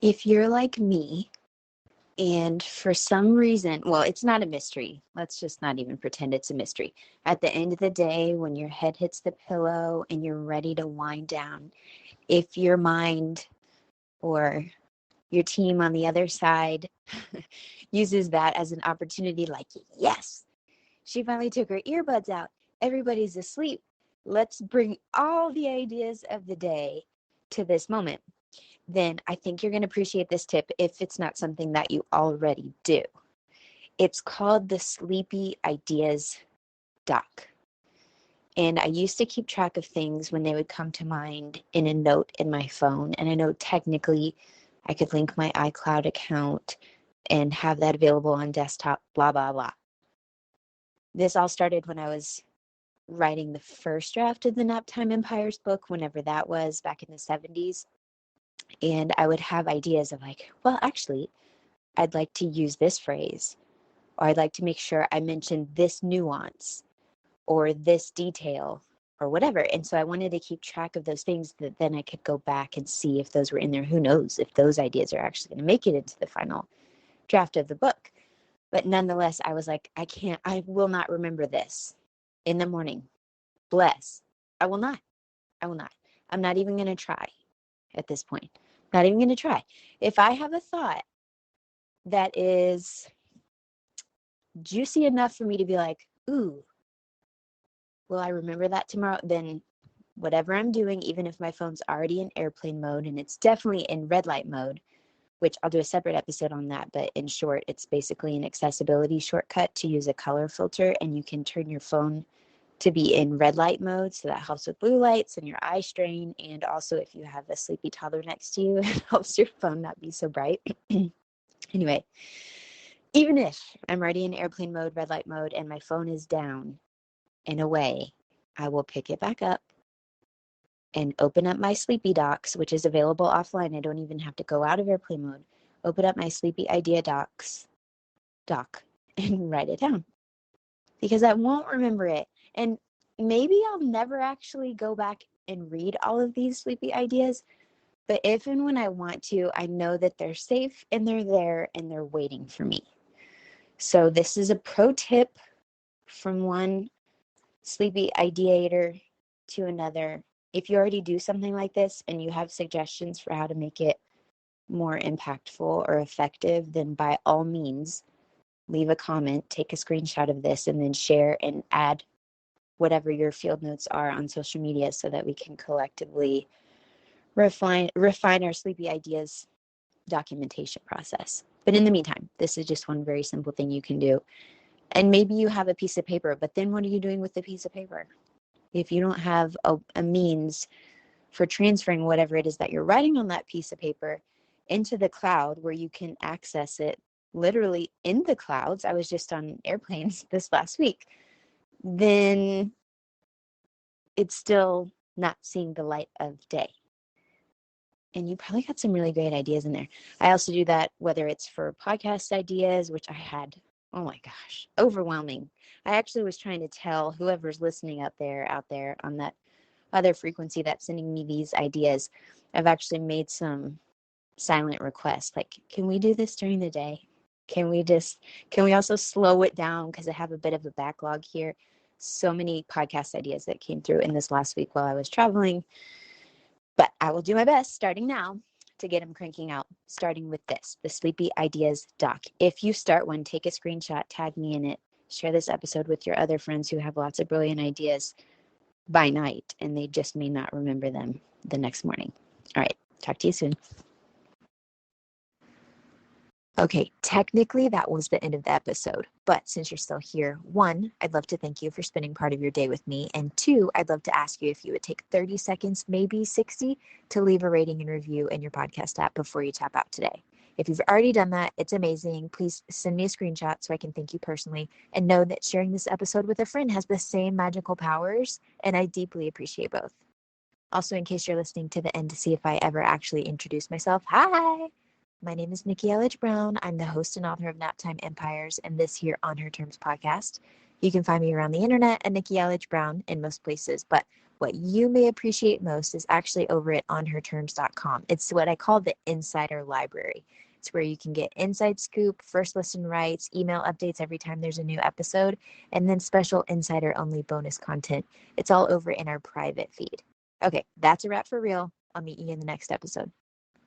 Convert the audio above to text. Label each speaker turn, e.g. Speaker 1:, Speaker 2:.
Speaker 1: If you're like me, and for some reason, well, it's not a mystery. Let's just not even pretend it's a mystery. At the end of the day, when your head hits the pillow and you're ready to wind down, if your mind or your team on the other side uses that as an opportunity, like, yes, she finally took her earbuds out. Everybody's asleep. Let's bring all the ideas of the day to this moment. Then I think you're going to appreciate this tip if it's not something that you already do. It's called the Sleepy Ideas Doc. And I used to keep track of things when they would come to mind in a note in my phone. And I know technically I could link my iCloud account and have that available on desktop, blah, blah, blah. This all started when I was writing the first draft of the Naptime Empires book, whenever that was, back in the 70s. And I would have ideas of like, well, actually, I'd like to use this phrase, or I'd like to make sure I mention this nuance or this detail or whatever. And so I wanted to keep track of those things that then I could go back and see if those were in there. Who knows if those ideas are actually going to make it into the final draft of the book. But nonetheless, I was like, I will not remember this in the morning. Bless. I will not. I'm not even going to try at this point. Not even going to try. If I have a thought that is juicy enough for me to be like, ooh, will I remember that tomorrow? Then whatever I'm doing, even if my phone's already in airplane mode, and it's definitely in red light mode, which I'll do a separate episode on that. But in short, it's basically an accessibility shortcut to use a color filter, and you can turn your phone to be in red light mode. So that helps with blue lights and your eye strain. And also if you have a sleepy toddler next to you, it helps your phone not be so bright. Anyway, even if I'm already in airplane mode, red light mode, and my phone is down and away, I will pick it back up and open up my Sleepy Docs, which is available offline. I don't even have to go out of airplane mode. Open up my Sleepy Idea doc and write it down, because I won't remember it. And maybe I'll never actually go back and read all of these sleepy ideas, but if and when I want to, I know that they're safe and they're there and they're waiting for me. So this is a pro tip from one sleepy ideator to another. If you already do something like this and you have suggestions for how to make it more impactful or effective, then by all means, leave a comment, take a screenshot of this, and then share and add whatever your field notes are on social media so that we can collectively refine our sleepy ideas documentation process. But in the meantime, this is just one very simple thing you can do. And maybe you have a piece of paper, but then what are you doing with the piece of paper? If you don't have a means for transferring whatever it is that you're writing on that piece of paper into the cloud where you can access it literally in the clouds. I was just on airplanes this last week. Then it's still not seeing the light of day. And you probably got some really great ideas in there. I also do that, whether it's for podcast ideas, which I had, oh my gosh, overwhelming. I actually was trying to tell whoever's listening out there on that other frequency that's sending me these ideas, I've actually made some silent requests. Like, can we do this during the day? Can we also slow it down? Because I have a bit of a backlog here. So many podcast ideas that came through in this last week while I was traveling. But I will do my best starting now to get them cranking out, starting with this, the Sleepy Ideas Doc. If you start one, take a screenshot, tag me in it, share this episode with your other friends who have lots of brilliant ideas by night, and they just may not remember them the next morning. All right, talk to you soon. Okay, technically that was the end of the episode, but since you're still here, 1, I'd love to thank you for spending part of your day with me, and 2, I'd love to ask you if you would take 30 seconds, maybe 60, to leave a rating and review in your podcast app before you tap out today. If you've already done that, it's amazing. Please send me a screenshot so I can thank you personally, and know that sharing this episode with a friend has the same magical powers, and I deeply appreciate both. Also, in case you're listening to the end to see if I ever actually introduce myself, hi! My name is Nikki Elledge Brown. I'm the host and author of Naptime Empires and this here On Her Terms podcast. You can find me around the internet at Nikki Elledge Brown in most places, but
Speaker 2: What you may appreciate most is actually over at onherterms.com. It's what I call the insider library. It's where you can get inside scoop, first listen rights, email updates every time there's a new episode, and then special insider only bonus content. It's all over in our private feed. Okay, that's a wrap for real. I'll meet you in the next episode.